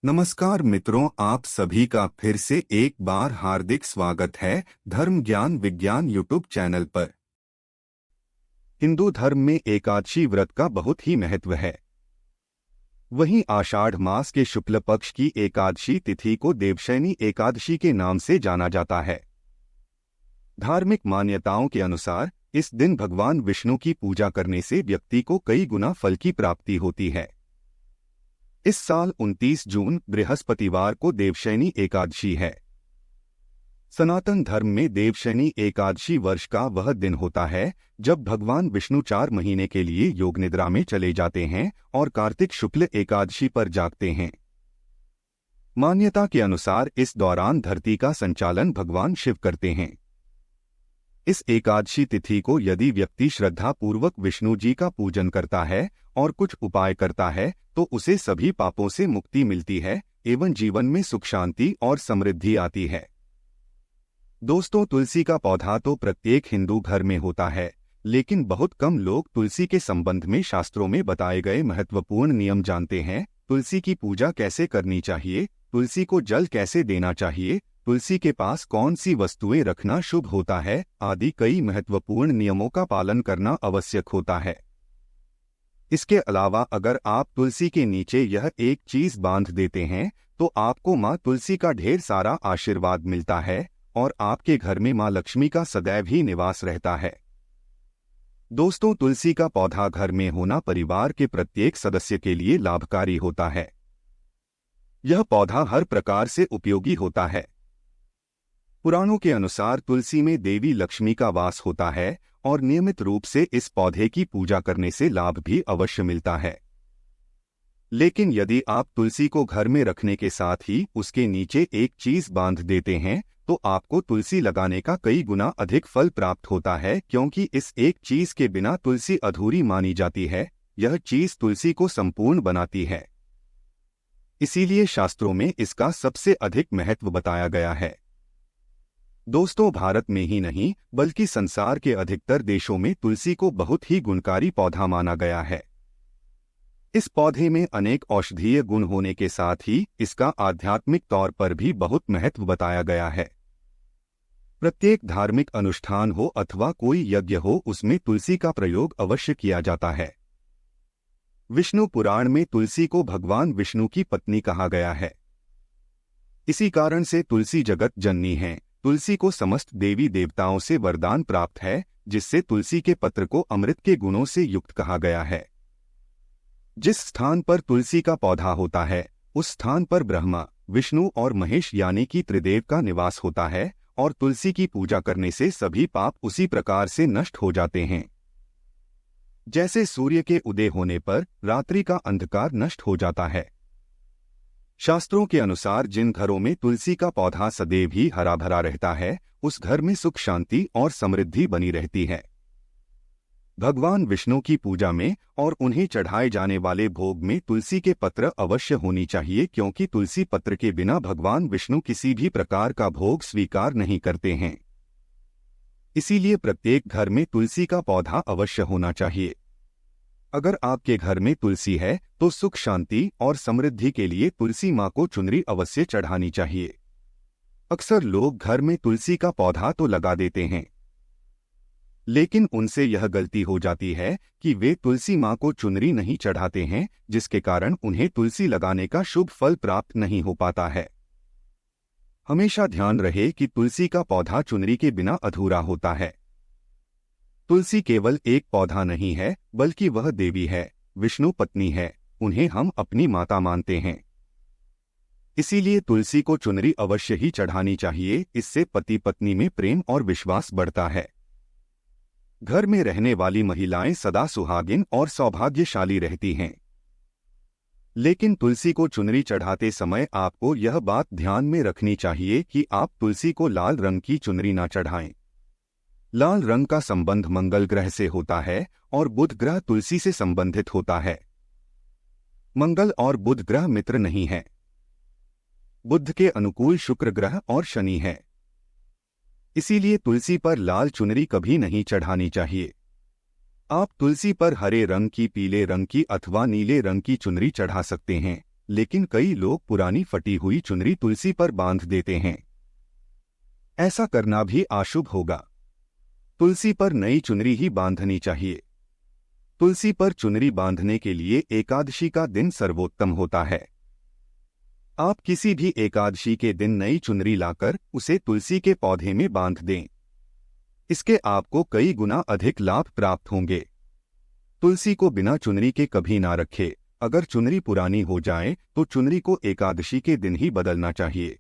नमस्कार मित्रों, आप सभी का फिर से एक बार हार्दिक स्वागत है धर्म ज्ञान विज्ञान यूट्यूब चैनल पर। हिंदू धर्म में एकादशी व्रत का बहुत ही महत्व है। वहीं आषाढ़ मास के शुक्ल पक्ष की एकादशी तिथि को देवशयनी एकादशी के नाम से जाना जाता है। धार्मिक मान्यताओं के अनुसार इस दिन भगवान विष्णु की पूजा करने से व्यक्ति को कई गुना फल की प्राप्ति होती है। इस साल 29 जून बृहस्पतिवार को देवशयनी एकादशी है। सनातन धर्म में देवशयनी एकादशी वर्ष का वह दिन होता है जब भगवान विष्णु 4 महीने के लिए योग निद्रा में चले जाते हैं और कार्तिक शुक्ल एकादशी पर जागते हैं। मान्यता के अनुसार इस दौरान धरती का संचालन भगवान शिव करते हैं। इस एकादशी तिथि को यदि व्यक्ति श्रद्धा पूर्वक विष्णु जी का पूजन करता है और कुछ उपाय करता है तो उसे सभी पापों से मुक्ति मिलती है एवं जीवन में सुख शांति और समृद्धि आती है। दोस्तों, तुलसी का पौधा तो प्रत्येक हिंदू घर में होता है, लेकिन बहुत कम लोग तुलसी के संबंध में शास्त्रों में बताए गए महत्वपूर्ण नियम जानते हैं। तुलसी की पूजा कैसे करनी चाहिए, तुलसी को जल कैसे देना चाहिए, तुलसी के पास कौन सी वस्तुएं रखना शुभ होता है आदि कई महत्वपूर्ण नियमों का पालन करना आवश्यक होता है। इसके अलावा अगर आप तुलसी के नीचे यह एक चीज बांध देते हैं तो आपको मां तुलसी का ढेर सारा आशीर्वाद मिलता है और आपके घर में मां लक्ष्मी का सदैव ही निवास रहता है। दोस्तों, तुलसी का पौधा घर में होना परिवार के प्रत्येक सदस्य के लिए लाभकारी होता है। यह पौधा हर प्रकार से उपयोगी होता है। पुराणों के अनुसार तुलसी में देवी लक्ष्मी का वास होता है और नियमित रूप से इस पौधे की पूजा करने से लाभ भी अवश्य मिलता है। लेकिन यदि आप तुलसी को घर में रखने के साथ ही उसके नीचे एक चीज बांध देते हैं तो आपको तुलसी लगाने का कई गुना अधिक फल प्राप्त होता है, क्योंकि इस एक चीज के बिना तुलसी अधूरी मानी जाती है। यह चीज तुलसी को संपूर्ण बनाती है। इसीलिए शास्त्रों में इसका सबसे अधिक महत्व बताया गया है। दोस्तों, भारत में ही नहीं बल्कि संसार के अधिकतर देशों में तुलसी को बहुत ही गुणकारी पौधा माना गया है। इस पौधे में अनेक औषधीय गुण होने के साथ ही इसका आध्यात्मिक तौर पर भी बहुत महत्व बताया गया है। प्रत्येक धार्मिक अनुष्ठान हो अथवा कोई यज्ञ हो, उसमें तुलसी का प्रयोग अवश्य किया जाता है। विष्णु पुराण में तुलसी को भगवान विष्णु की पत्नी कहा गया है। इसी कारण से तुलसी जगत जननी है। तुलसी को समस्त देवी देवताओं से वरदान प्राप्त है, जिससे तुलसी के पत्र को अमृत के गुणों से युक्त कहा गया है। जिस स्थान पर तुलसी का पौधा होता है उस स्थान पर ब्रह्मा, विष्णु और महेश यानी कि त्रिदेव का निवास होता है और तुलसी की पूजा करने से सभी पाप उसी प्रकार से नष्ट हो जाते हैं। जैसे सूर्य के उदय होने पर रात्रि का अंधकार नष्ट हो जाता है। शास्त्रों के अनुसार जिन घरों में तुलसी का पौधा सदैव ही हरा भरा रहता है उस घर में सुख शांति और समृद्धि बनी रहती है। भगवान विष्णु की पूजा में और उन्हें चढ़ाए जाने वाले भोग में तुलसी के पत्र अवश्य होनी चाहिए, क्योंकि तुलसी पत्र के बिना भगवान विष्णु किसी भी प्रकार का भोग स्वीकार नहीं करते हैं। इसीलिए प्रत्येक घर में तुलसी का पौधा अवश्य होना चाहिए। अगर आपके घर में तुलसी है तो सुख शांति और समृद्धि के लिए तुलसी माँ को चुनरी अवश्य चढ़ानी चाहिए। अक्सर लोग घर में तुलसी का पौधा तो लगा देते हैं, लेकिन उनसे यह गलती हो जाती है कि वे तुलसी माँ को चुनरी नहीं चढ़ाते हैं, जिसके कारण उन्हें तुलसी लगाने का शुभ फल प्राप्त नहीं हो पाता है। हमेशा ध्यान रहे कि तुलसी का पौधा चुनरी के बिना अधूरा होता है। तुलसी केवल एक पौधा नहीं है बल्कि वह देवी है, विष्णु पत्नी है। उन्हें हम अपनी माता मानते हैं। इसीलिए तुलसी को चुनरी अवश्य ही चढ़ानी चाहिए। इससे पति पत्नी में प्रेम और विश्वास बढ़ता है। घर में रहने वाली महिलाएं सदा सुहागिन और सौभाग्यशाली रहती हैं। लेकिन तुलसी को चुनरी चढ़ाते समय आपको यह बात ध्यान में रखनी चाहिए कि आप तुलसी को लाल रंग की चुनरी न चढ़ाएं। लाल रंग का संबंध मंगल ग्रह से होता है और बुध ग्रह तुलसी से संबंधित होता है। मंगल और बुध ग्रह मित्र नहीं है। बुध के अनुकूल शुक्र ग्रह और शनि है। इसीलिए तुलसी पर लाल चुनरी कभी नहीं चढ़ानी चाहिए। आप तुलसी पर हरे रंग की, पीले रंग की अथवा नीले रंग की चुनरी चढ़ा सकते हैं। लेकिन कई लोग पुरानी फटी हुई चुनरी तुलसी पर बांध देते हैं। ऐसा करना भी अशुभ होगा। तुलसी पर नई चुनरी ही बांधनी चाहिए। तुलसी पर चुनरी बांधने के लिए एकादशी का दिन सर्वोत्तम होता है। आप किसी भी एकादशी के दिन नई चुनरी लाकर उसे तुलसी के पौधे में बांध दें। इसके आपको कई गुना अधिक लाभ प्राप्त होंगे। तुलसी को बिना चुनरी के कभी ना रखें। अगर चुनरी पुरानी हो जाए तो चुनरी को एकादशी के दिन ही बदलना चाहिए।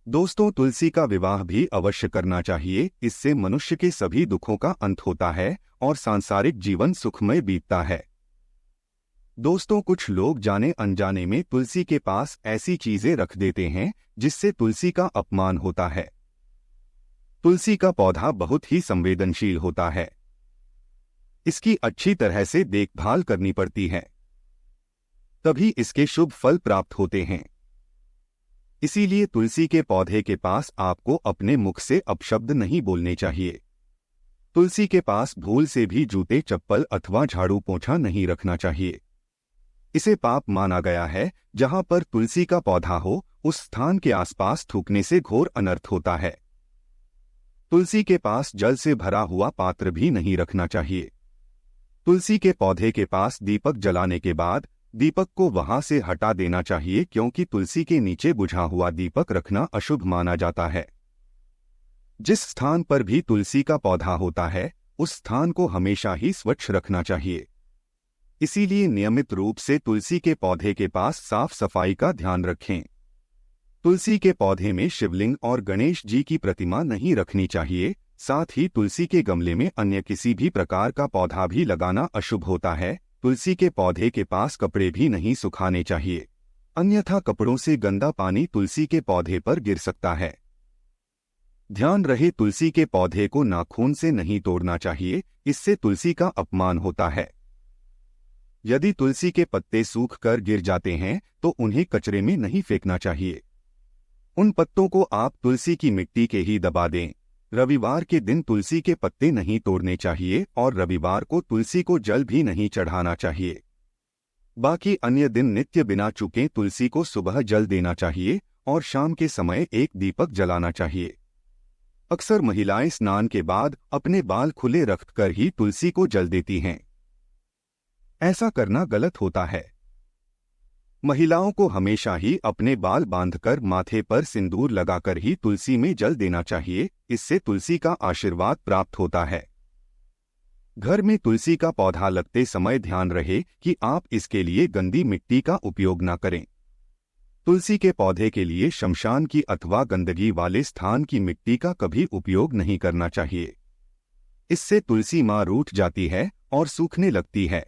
दोस्तों, तुलसी का विवाह भी अवश्य करना चाहिए। इससे मनुष्य के सभी दुखों का अंत होता है और सांसारिक जीवन सुखमय बीतता है। दोस्तों, कुछ लोग जाने अनजाने में तुलसी के पास ऐसी चीजें रख देते हैं जिससे तुलसी का अपमान होता है। तुलसी का पौधा बहुत ही संवेदनशील होता है। इसकी अच्छी तरह से देखभाल करनी पड़ती है, तभी इसके शुभ फल प्राप्त होते हैं। इसीलिए तुलसी के पौधे के पास आपको अपने मुख से अपशब्द नहीं बोलने चाहिए। तुलसी के पास भूल से भी जूते, चप्पल अथवा झाड़ू पोंछा नहीं रखना चाहिए। इसे पाप माना गया है। जहां पर तुलसी का पौधा हो उस स्थान के आसपास थूकने से घोर अनर्थ होता है। तुलसी के पास जल से भरा हुआ पात्र भी नहीं रखना चाहिए। तुलसी के पौधे के पास दीपक जलाने के बाद दीपक को वहां से हटा देना चाहिए, क्योंकि तुलसी के नीचे बुझा हुआ दीपक रखना अशुभ माना जाता है। जिस स्थान पर भी तुलसी का पौधा होता है उस स्थान को हमेशा ही स्वच्छ रखना चाहिए। इसीलिए नियमित रूप से तुलसी के पौधे के पास साफ सफाई का ध्यान रखें। तुलसी के पौधे में शिवलिंग और गणेश जी की प्रतिमा नहीं रखनी चाहिए। साथ ही तुलसी के गमले में अन्य किसी भी प्रकार का पौधा भी लगाना अशुभ होता है। तुलसी के पौधे के पास कपड़े भी नहीं सुखाने चाहिए, अन्यथा कपड़ों से गंदा पानी तुलसी के पौधे पर गिर सकता है। ध्यान रहे, तुलसी के पौधे को नाखून से नहीं तोड़ना चाहिए, इससे तुलसी का अपमान होता है। यदि तुलसी के पत्ते सूख कर गिर जाते हैं तो उन्हें कचरे में नहीं फेंकना चाहिए। उन पत्तों को आप तुलसी की मिट्टी के ही दबा दें। रविवार के दिन तुलसी के पत्ते नहीं तोड़ने चाहिए और रविवार को तुलसी को जल भी नहीं चढ़ाना चाहिए। बाकी अन्य दिन नित्य बिना चूके तुलसी को सुबह जल देना चाहिए और शाम के समय एक दीपक जलाना चाहिए। अक्सर महिलाएं स्नान के बाद अपने बाल खुले रखकर ही तुलसी को जल देती हैं। ऐसा करना गलत होता है। महिलाओं को हमेशा ही अपने बाल बांधकर माथे पर सिंदूर लगाकर ही तुलसी में जल देना चाहिए। इससे तुलसी का आशीर्वाद प्राप्त होता है। घर में तुलसी का पौधा लगते समय ध्यान रहे कि आप इसके लिए गंदी मिट्टी का उपयोग न करें। तुलसी के पौधे के लिए शमशान की अथवा गंदगी वाले स्थान की मिट्टी का कभी उपयोग नहीं करना चाहिए। इससे तुलसी मां रूठ जाती है और सूखने लगती है।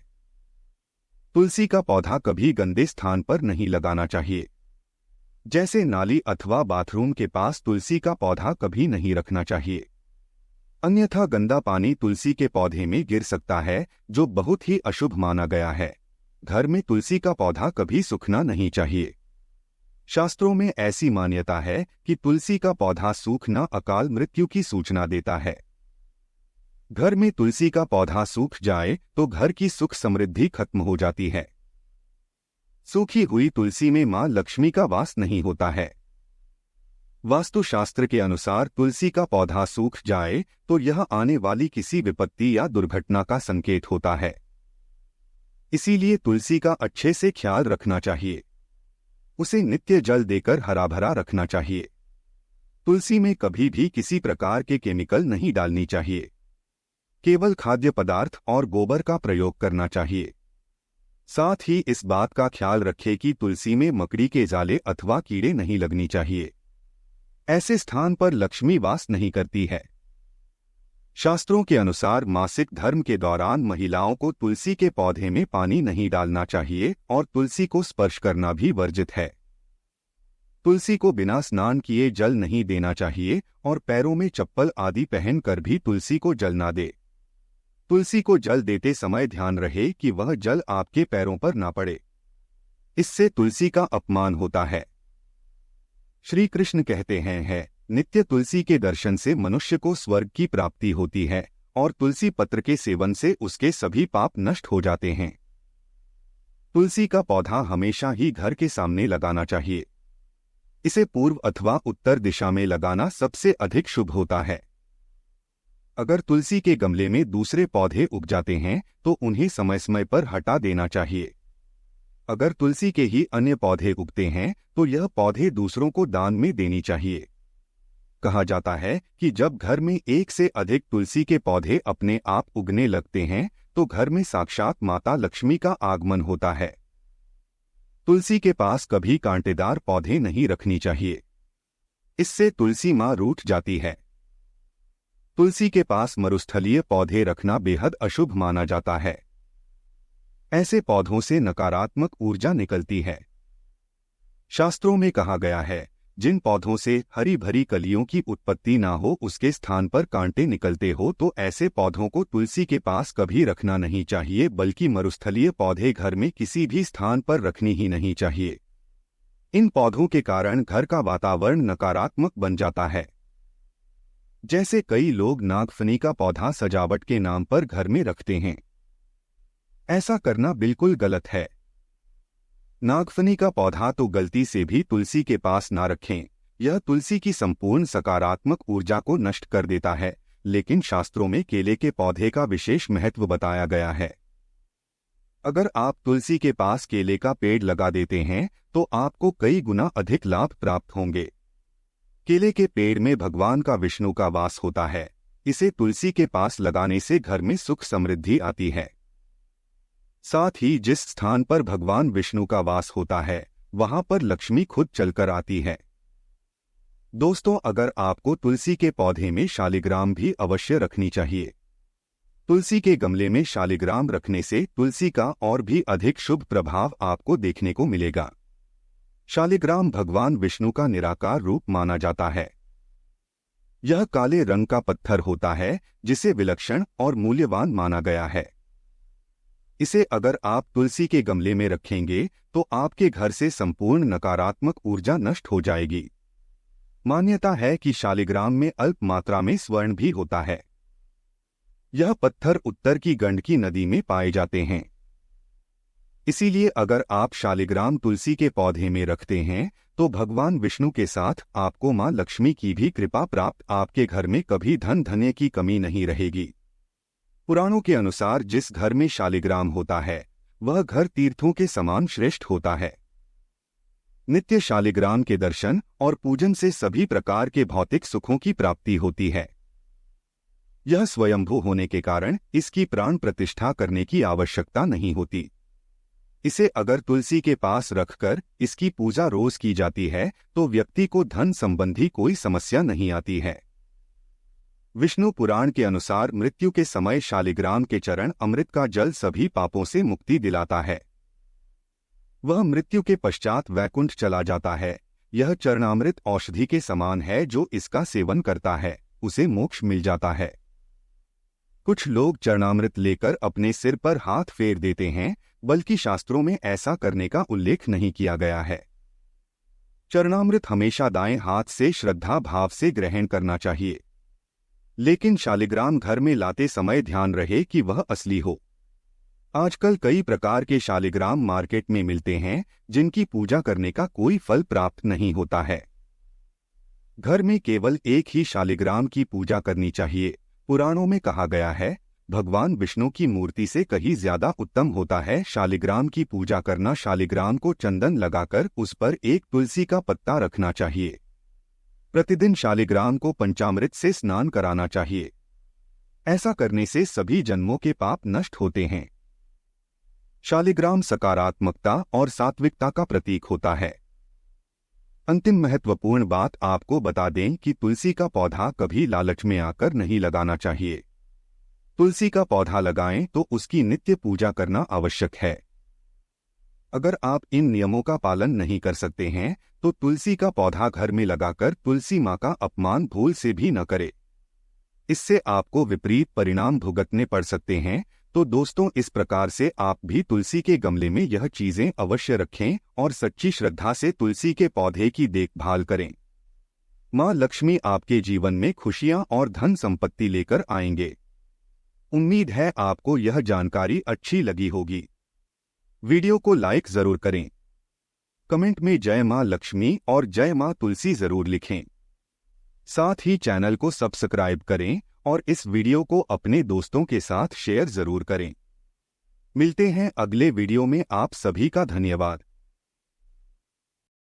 तुलसी का पौधा कभी गंदे स्थान पर नहीं लगाना चाहिए, जैसे नाली अथवा बाथरूम के पास तुलसी का पौधा कभी नहीं रखना चाहिए, अन्यथा गंदा पानी तुलसी के पौधे में गिर सकता है, जो बहुत ही अशुभ माना गया है। घर में तुलसी का पौधा कभी सूखना नहीं चाहिए। शास्त्रों में ऐसी मान्यता है कि तुलसी का पौधा सूखना अकाल मृत्यु की सूचना देता है। घर में तुलसी का पौधा सूख जाए तो घर की सुख समृद्धि खत्म हो जाती है। सूखी हुई तुलसी में मां लक्ष्मी का वास नहीं होता है। वास्तुशास्त्र के अनुसार तुलसी का पौधा सूख जाए तो यह आने वाली किसी विपत्ति या दुर्घटना का संकेत होता है। इसीलिए तुलसी का अच्छे से ख्याल रखना चाहिए। उसे नित्य जल देकर हरा भरा रखना चाहिए। तुलसी में कभी भी किसी प्रकार के केमिकल नहीं डालनी चाहिए। केवल खाद्य पदार्थ और गोबर का प्रयोग करना चाहिए। साथ ही इस बात का ख्याल रखें कि तुलसी में मकड़ी के जाले अथवा कीड़े नहीं लगनी चाहिए। ऐसे स्थान पर लक्ष्मी वास नहीं करती है। शास्त्रों के अनुसार मासिक धर्म के दौरान महिलाओं को तुलसी के पौधे में पानी नहीं डालना चाहिए और तुलसी को स्पर्श करना भी वर्जित है। तुलसी को बिना स्नान किए जल नहीं देना चाहिए और पैरों में चप्पल आदि पहनकर भी तुलसी को जल ना दे। तुलसी को जल देते समय ध्यान रहे कि वह जल आपके पैरों पर ना पड़े, इससे तुलसी का अपमान होता है। श्री कृष्ण कहते हैं, नित्य तुलसी के दर्शन से मनुष्य को स्वर्ग की प्राप्ति होती है और तुलसी पत्र के सेवन से उसके सभी पाप नष्ट हो जाते हैं। तुलसी का पौधा हमेशा ही घर के सामने लगाना चाहिए। इसे पूर्व अथवा उत्तर दिशा में लगाना सबसे अधिक शुभ होता है। अगर तुलसी के गमले में दूसरे पौधे उग जाते हैं तो उन्हें समय समय पर हटा देना चाहिए। अगर तुलसी के ही अन्य पौधे उगते हैं तो यह पौधे दूसरों को दान में देनी चाहिए। कहा जाता है कि जब घर में एक से अधिक तुलसी के पौधे अपने आप उगने लगते हैं तो घर में साक्षात माता लक्ष्मी का आगमन होता है। तुलसी के पास कभी कांटेदार पौधे नहीं रखनी चाहिए, इससे तुलसी मां रूठ जाती है। तुलसी के पास मरुस्थलीय पौधे रखना बेहद अशुभ माना जाता है। ऐसे पौधों से नकारात्मक ऊर्जा निकलती है। शास्त्रों में कहा गया है, जिन पौधों से हरी भरी कलियों की उत्पत्ति ना हो उसके स्थान पर कांटे निकलते हो तो ऐसे पौधों को तुलसी के पास कभी रखना नहीं चाहिए, बल्कि मरुस्थलीय पौधे घर में किसी भी स्थान पर रखनी ही नहीं चाहिए। इन पौधों के कारण घर का वातावरण नकारात्मक बन जाता है। जैसे कई लोग नागफनी का पौधा सजावट के नाम पर घर में रखते हैं। ऐसा करना बिल्कुल गलत है। नागफनी का पौधा तो गलती से भी तुलसी के पास ना रखें, यह तुलसी की संपूर्ण सकारात्मक ऊर्जा को नष्ट कर देता है। लेकिन शास्त्रों में केले के पौधे का विशेष महत्व बताया गया है। अगर आप तुलसी के पास केले का पेड़ लगा देते हैं तो आपको कई गुना अधिक लाभ प्राप्त होंगे। केले के पेड़ में भगवान का विष्णु का वास होता है। इसे तुलसी के पास लगाने से घर में सुख समृद्धि आती है। साथ ही जिस स्थान पर भगवान विष्णु का वास होता है वहां पर लक्ष्मी खुद चलकर आती है। दोस्तों, अगर आपको तुलसी के पौधे में शालिग्राम भी अवश्य रखनी चाहिए। तुलसी के गमले में शालिग्राम रखने से तुलसी का और भी अधिक शुभ प्रभाव आपको देखने को मिलेगा। शालिग्राम भगवान विष्णु का निराकार रूप माना जाता है। यह काले रंग का पत्थर होता है जिसे विलक्षण और मूल्यवान माना गया है। इसे अगर आप तुलसी के गमले में रखेंगे तो आपके घर से संपूर्ण नकारात्मक ऊर्जा नष्ट हो जाएगी। मान्यता है कि शालिग्राम में अल्प मात्रा में स्वर्ण भी होता है। यह पत्थर उत्तर की गंडकी नदी में पाए जाते हैं। इसीलिए अगर आप शालिग्राम तुलसी के पौधे में रखते हैं तो भगवान विष्णु के साथ आपको मां लक्ष्मी की भी कृपा प्राप्त, आपके घर में कभी धन धन्य की कमी नहीं रहेगी। पुराणों के अनुसार जिस घर में शालिग्राम होता है वह घर तीर्थों के समान श्रेष्ठ होता है। नित्य शालिग्राम के दर्शन और पूजन से सभी प्रकार के भौतिक सुखों की प्राप्ति होती है। यह स्वयंभू होने के कारण इसकी प्राण प्रतिष्ठा करने की आवश्यकता नहीं होती। इसे अगर तुलसी के पास रखकर इसकी पूजा रोज की जाती है तो व्यक्ति को धन संबंधी कोई समस्या नहीं आती है। विष्णु पुराण के अनुसार मृत्यु के समय शालिग्राम के चरण अमृत का जल सभी पापों से मुक्ति दिलाता है। वह मृत्यु के पश्चात वैकुंठ चला जाता है। यह चरणामृत औषधि के समान है, जो इसका सेवन करता है उसे मोक्ष मिल जाता है। कुछ लोग चरणामृत लेकर अपने सिर पर हाथ फेर देते हैं, बल्कि शास्त्रों में ऐसा करने का उल्लेख नहीं किया गया है। चरणामृत हमेशा दाएं हाथ से श्रद्धा भाव से ग्रहण करना चाहिए। लेकिन शालिग्राम घर में लाते समय ध्यान रहे कि वह असली हो। आजकल कई प्रकार के शालिग्राम मार्केट में मिलते हैं जिनकी पूजा करने का कोई फल प्राप्त नहीं होता है। घर में केवल एक ही शालिग्राम की पूजा करनी चाहिए। पुराणों में कहा गया है, भगवान विष्णु की मूर्ति से कहीं ज्यादा उत्तम होता है शालिग्राम की पूजा करना। शालिग्राम को चंदन लगाकर उस पर एक तुलसी का पत्ता रखना चाहिए। प्रतिदिन शालिग्राम को पंचामृत से स्नान कराना चाहिए। ऐसा करने से सभी जन्मों के पाप नष्ट होते हैं। शालिग्राम सकारात्मकता और सात्विकता का प्रतीक होता है। अंतिम महत्वपूर्ण बात आपको बता दें कि तुलसी का पौधा कभी लालच में आकर नहीं लगाना चाहिए। तुलसी का पौधा लगाएं तो उसकी नित्य पूजा करना आवश्यक है। अगर आप इन नियमों का पालन नहीं कर सकते हैं तो तुलसी का पौधा घर में लगाकर तुलसी मां का अपमान भूल से भी न करें। इससे आपको विपरीत परिणाम भुगतने पड़ सकते हैं। तो दोस्तों, इस प्रकार से आप भी तुलसी के गमले में यह चीजें अवश्य रखें और सच्ची श्रद्धा से तुलसी के पौधे की देखभाल करें। मां लक्ष्मी आपके जीवन में खुशियां और धन संपत्ति लेकर आएंगे। उम्मीद है आपको यह जानकारी अच्छी लगी होगी। वीडियो को लाइक जरूर करें। कमेंट में जय मां लक्ष्मी और जय मां तुलसी जरूर लिखें। साथ ही चैनल को सब्सक्राइब करें और इस वीडियो को अपने दोस्तों के साथ शेयर जरूर करें। मिलते हैं अगले वीडियो में। आप सभी का धन्यवाद।